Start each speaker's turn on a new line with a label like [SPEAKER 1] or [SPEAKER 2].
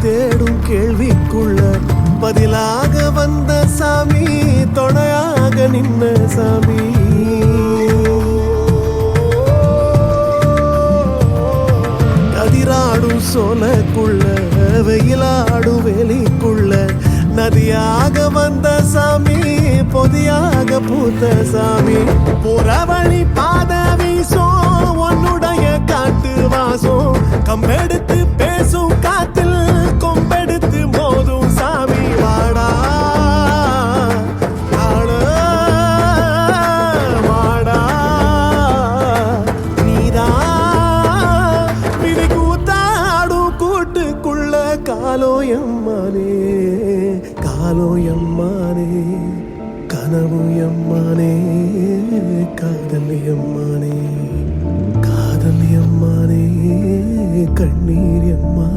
[SPEAKER 1] தேடும் கேள்விக்குள்ள பதிலாக வந்த சாமி, துணையாக நின்ன சாமி. கதிராடும் சோலைக்குள்ள வெயிலாடும் வேலிக்குள்ள நதியாக வந்த சாமி, பொதியாக பூத்த சாமி. புறவழி பாத வீசும் உன்னுடைய காட்டு வாசம், கம்பெடுத்து பேசும் காத்தில் கொம்பெடுத்து மோதும் சாமி. வாடா வாடா நீதா விதி கூத்தாடும் கூட்டுக்குள்ள காலோயம்மானே, காலோயம்மானே, கனவு எம்மானே, காதல் எம்மானே, காதல் எம்மானே, கண்ணீர் எம்மா.